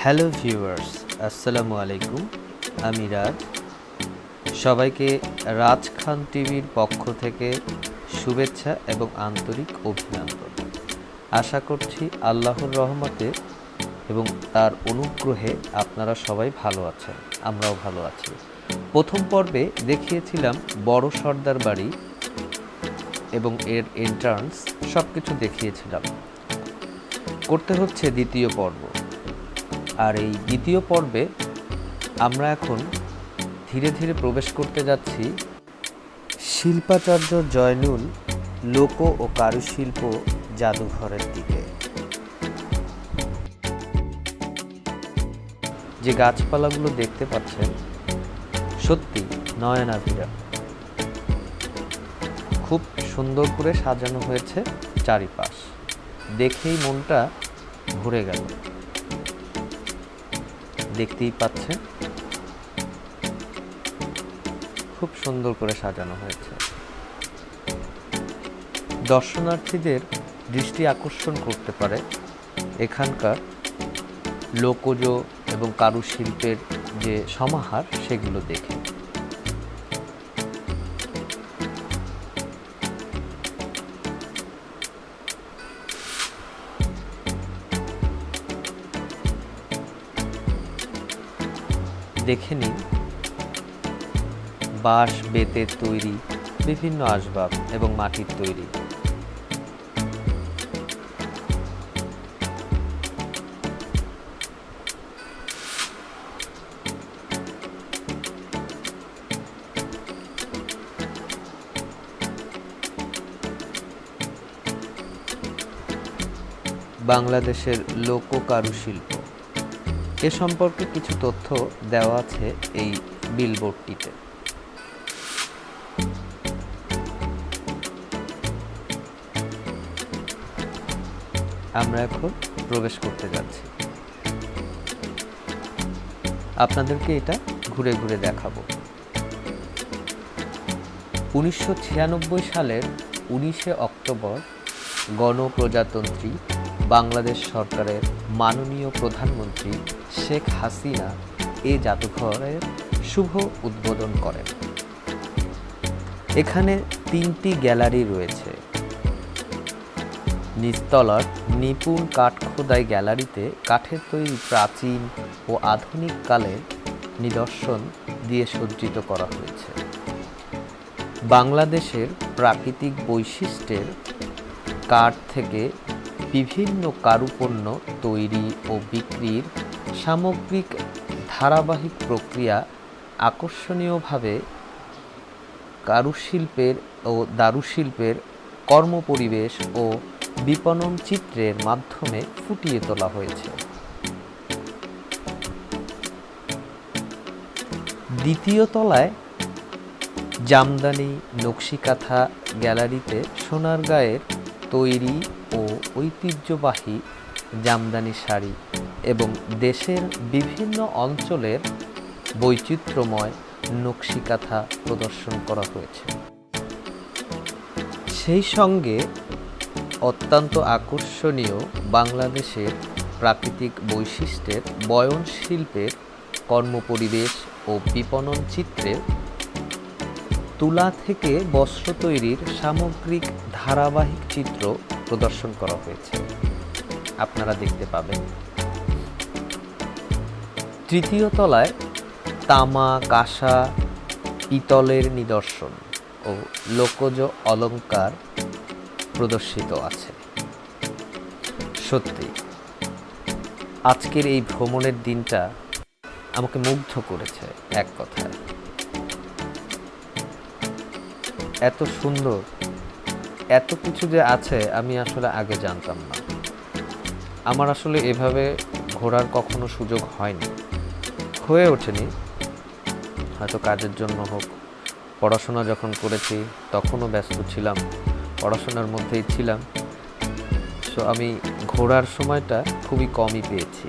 Hello viewers, আসসালামু আলাইকুম। আমি রাজ। সবাইকে রাজ খান টিভির পক্ষ থেকে শুভেচ্ছা এবং আন্তরিক অভিনন্দন। আশা করছি আল্লাহর রহমতে এবং তার অনুগ্রহে আপনারা সবাই ভালো আছেন, আমরাও ভালো আছি। প্রথম পর্বে দেখিয়েছিলাম বড় সর্দার বাড়ি এবং এর এন্ট্রান্স সব কিছু দেখিয়েছিলাম। করতে হচ্ছে দ্বিতীয় পর্ব। আর এই দ্বিতীয় পর্বে আমরা এখন ধীরে ধীরে প্রবেশ করতে যাচ্ছি শিল্পাচার্য জয়নুল লোক ও কারুশিল্প জাদুঘরের দিকে। যে গাছপালাগুলো দেখতে পাচ্ছেন সত্যি নয়নাভিরাম, খুব সুন্দর করে সাজানো হয়েছে চারিপাশ, দেখেই মনটা ভরে গেল। দেখতেই পাচ্ছেন খুব সুন্দর করে সাজানো হয়েছে। দর্শনার্থীদের দৃষ্টি আকর্ষণ করতে পারে এখানকার লোকজ এবং কারুশিল্পের যে সমাহার সেগুলো দেখে। দেখে নিন বাঁশ বেতের তৈরি বিভিন্ন আসবাব এবং মাটির তৈরি। বাংলাদেশের লোক কারুশিল্প এ সম্পর্কে কিছু তথ্য দেওয়া আছে এই বিলবোর্ডটিতে। আমরা এখন প্রবেশ করতে যাচ্ছি, আপনাদেরকে এটা ঘুরে ঘুরে দেখাবো। 1996 সালের 19শে অক্টোবর গণপ্রজাতন্ত্রী বাংলাদেশ সরকারের মাননীয় প্রধানমন্ত্রী শেখ হাসিনা এই জাদুঘরের শুভ উদ্বোধন করেন। এখানে 3টি গ্যালারি রয়েছে। নিচতলার নিপুণ কাঠ খোদাই গ্যালারিতে কাঠের তৈরি প্রাচীন ও আধুনিক কালের নিদর্শন দিয়ে সজ্জিত করা হয়েছে। বাংলাদেশের প্রাকৃতিক বৈশিষ্ট্যের কাঠ থেকে বিভিন্ন কারুপণ্য তৈরি ও বিক্রির সামগ্রিক ধারাবাহিক প্রক্রিয়া আকর্ষণীয়ভাবে কারুশিল্পের ও দারুশিল্পের কর্মপরিবেশ ও বিপণন চিত্রের মাধ্যমে ফুটিয়ে তোলা হয়েছে। দ্বিতীয় তলায় জামদানি নকশিকাঁথা গ্যালারিতে সোনারগাঁয়ের তৈরি ও ঐতিহ্যবাহী জামদানি শাড়ি এবং দেশের বিভিন্ন অঞ্চলের বৈচিত্র্যময় নকশিকাঁথা প্রদর্শন করা হয়েছে। সেই সঙ্গে অত্যন্ত আকর্ষণীয় বাংলাদেশের প্রাকৃতিক বৈশিষ্ট্যের বয়ন শিল্পের কর্মপরিবেশ ও বিপণন চিত্রে তুলা থেকে বস্ত্র তৈরির সামগ্রিক ধারাবাহিক চিত্র প্রদর্শন করা হয়েছে, আপনারা দেখতে পাবেন। তৃতীয় তলায় তামা, কাঁসা, পিতলের নিদর্শন ও লোকজ অলংকার প্রদর্শিত আছে। সত্যি আজকের এই ভ্রমণের দিনটা আমাকে মুগ্ধ করেছে এক কথায়। এত সুন্দর, এত কিছু যে আছে আমি আসলে আগে জানতাম না। আমার আসলে এভাবে ঘোরার কখনো সুযোগ হয়নি, হয়ে ওঠেনি, হয়তো কাজের জন্য হোক। পড়াশোনা যখন করেছি তখনও ব্যস্ত ছিলাম, পড়াশোনার মধ্যেই ছিলাম। সো আমি ঘোরার সময়টা খুবই কমই পেয়েছি।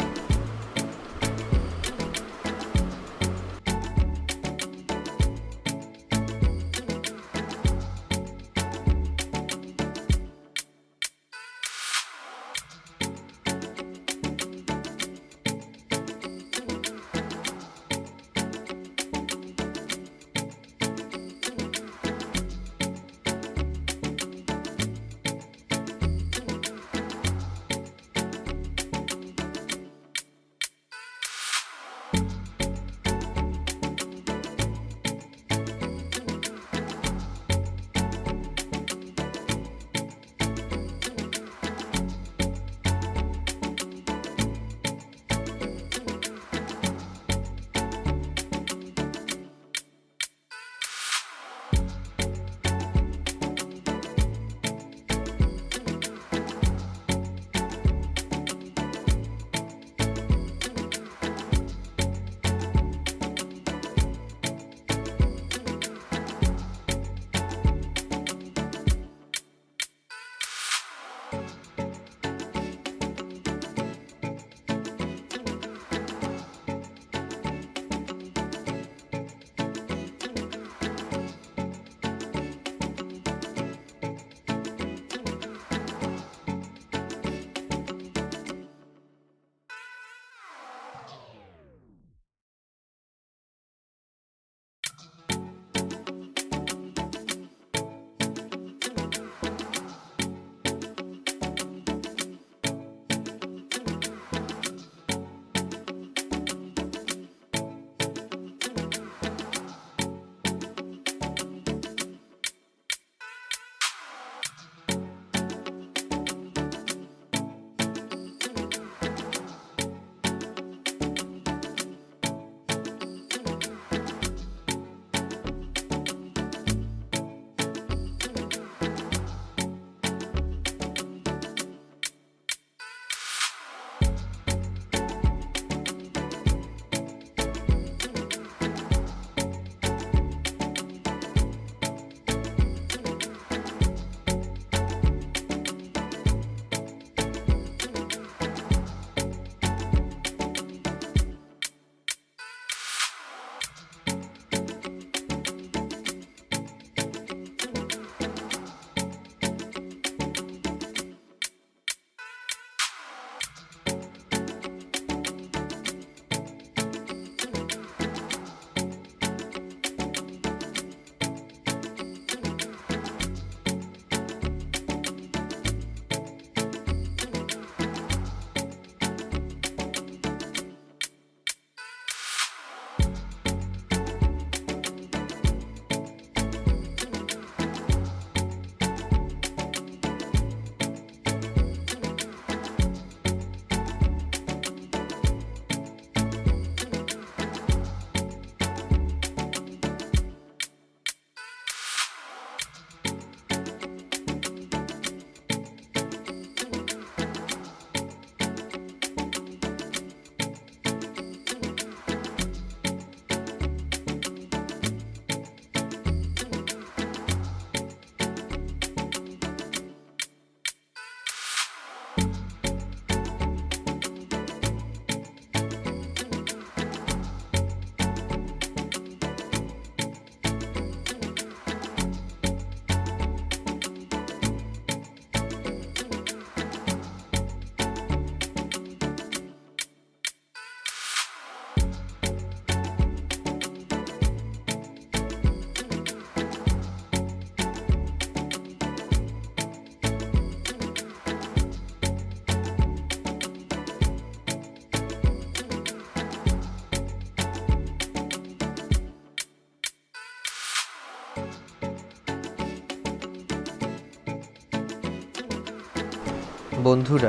বন্ধুরা,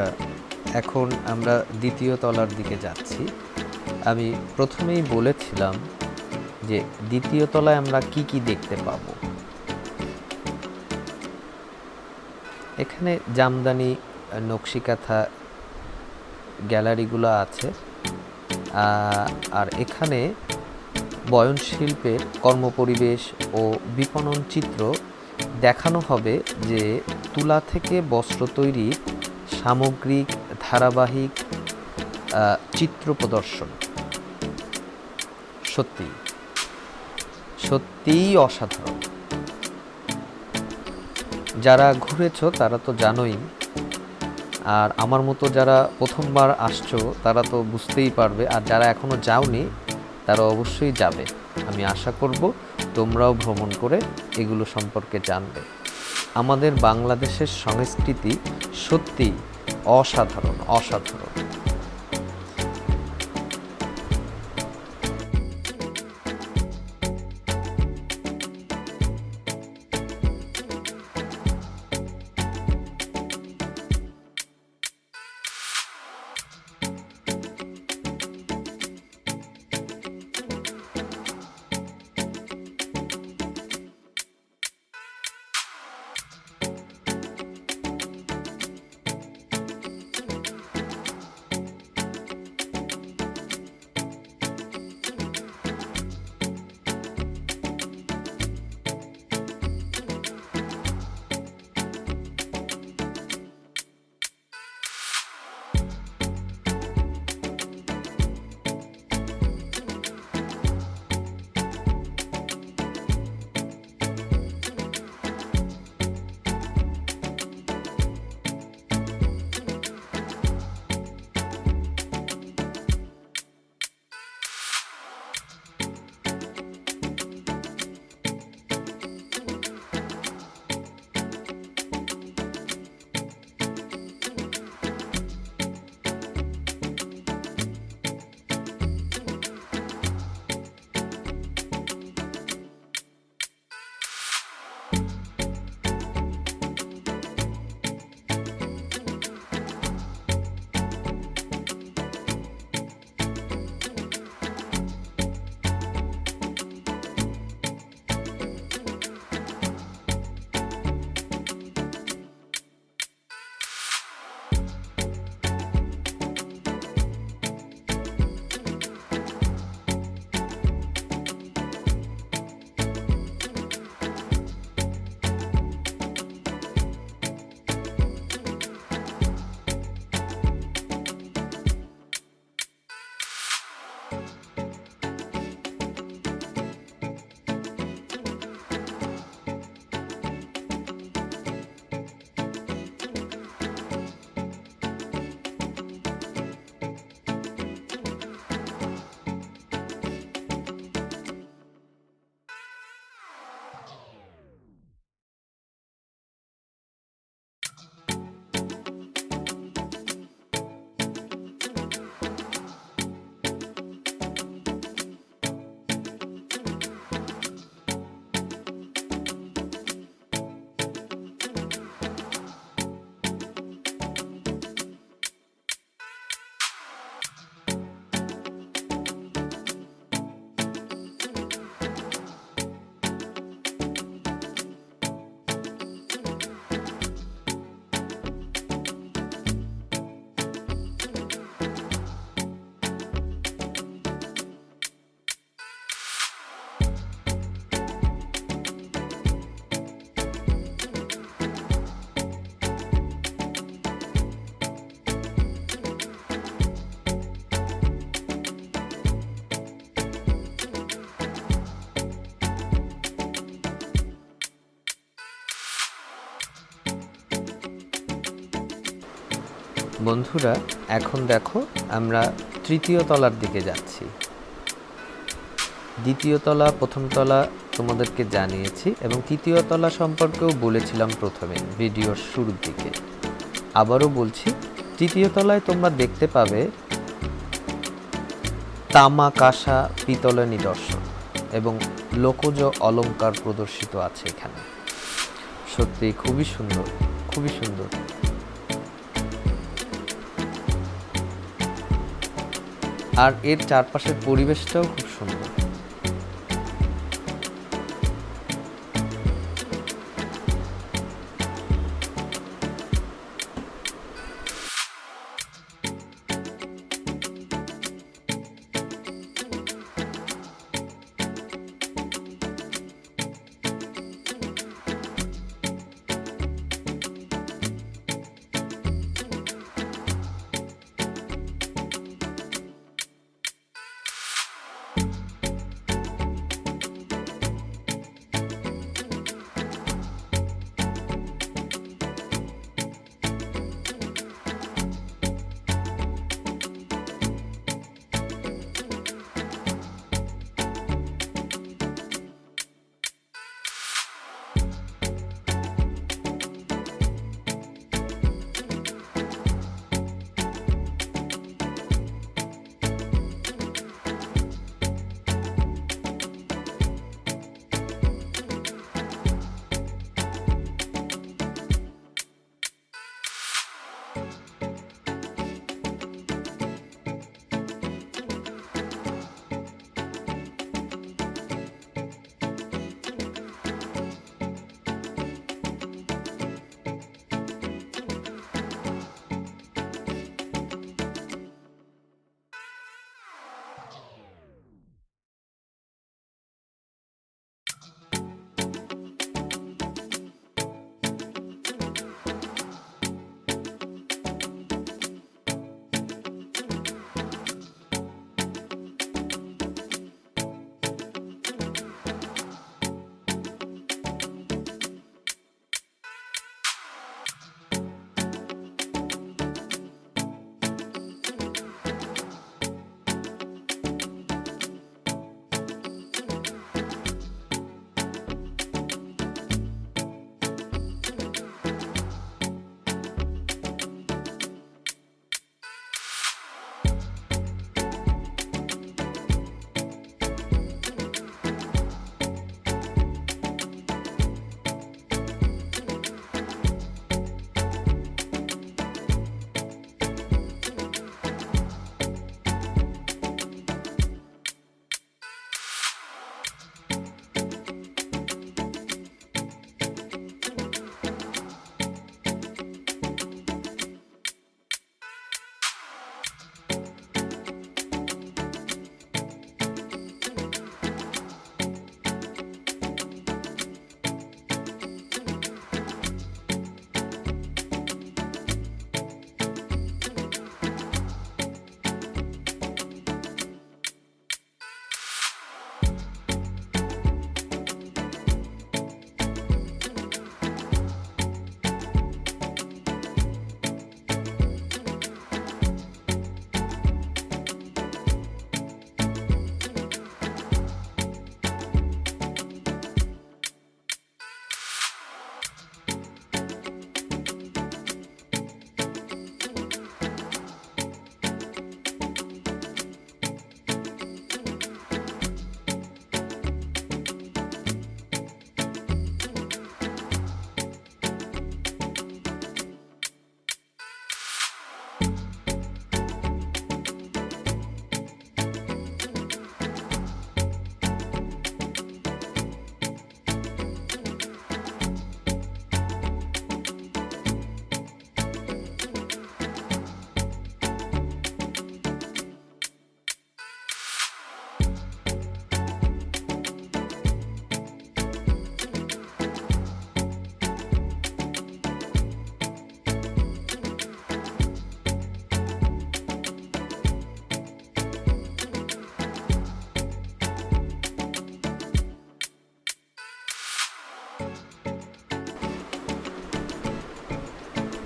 এখন আমরা দ্বিতীয় তলার দিকে যাচ্ছি। আমি প্রথমেই বলেছিলাম যে দ্বিতীয় তলায় আমরা কি কি দেখতে পাবো। এখানে জামদানি, নকশিকাঁথা গ্যালারিগুলো আছে, আর এখানে বয়ন শিল্পের কর্মপরিবেশ ও বিপণন চিত্র দেখানো হবে, যে তুলা থেকে বস্ত্র তৈরির সামগ্রিক ধারাবাহিক চিত্র প্রদর্শন। সত্যিই অসাধারণ। যারা ঘুরেছো তারা তো জানোই, আর আমার মতো যারা প্রথমবার আসছো তারা তো বুঝতেই পারবে, আর যারা এখনো যাওনি তারা অবশ্যই যাবে। আমি আশা করব তোমরাও ভ্রমণ করে এগুলো সম্পর্কে জানবে। আমাদের বাংলাদেশের সংস্কৃতি সত্যি অসাধারণ। বন্ধুরা, এখন দেখো আমরা তৃতীয় তলার দিকে যাচ্ছি। দ্বিতীয় তলা, প্রথম তলা তোমাদেরকে জানিয়েছি এবং তৃতীয় তলা সম্পর্কেও বলেছিলাম প্রথমে ভিডিওর শুরুর দিকে। আবারও বলছি, তৃতীয় তলায় তোমরা দেখতে পাবে তামা, কাঁসা, পিতলের নিদর্শন এবং লোকজ অলংকার প্রদর্শিত আছে এখানে। সত্যি খুবই সুন্দর, খুবই সুন্দর। আর এর চারপাশের পরিবেশটাও খুব সুন্দর।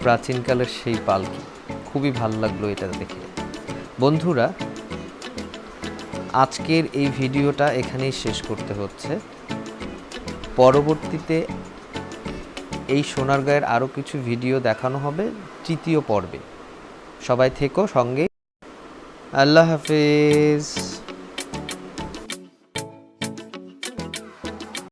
প্রাচীনকালের সেই পালকি, খুবই ভালো লাগলো এটা দেখে। বন্ধুরা, আজকের এই ভিডিওটা এখানেই শেষ করতে হচ্ছে। পরবর্তীতে এই সোনারগাঁয়ের আরও কিছু ভিডিও দেখানো হবে তৃতীয় পর্বে। সবাই থেকো সঙ্গে। আল্লাহ হাফেজ।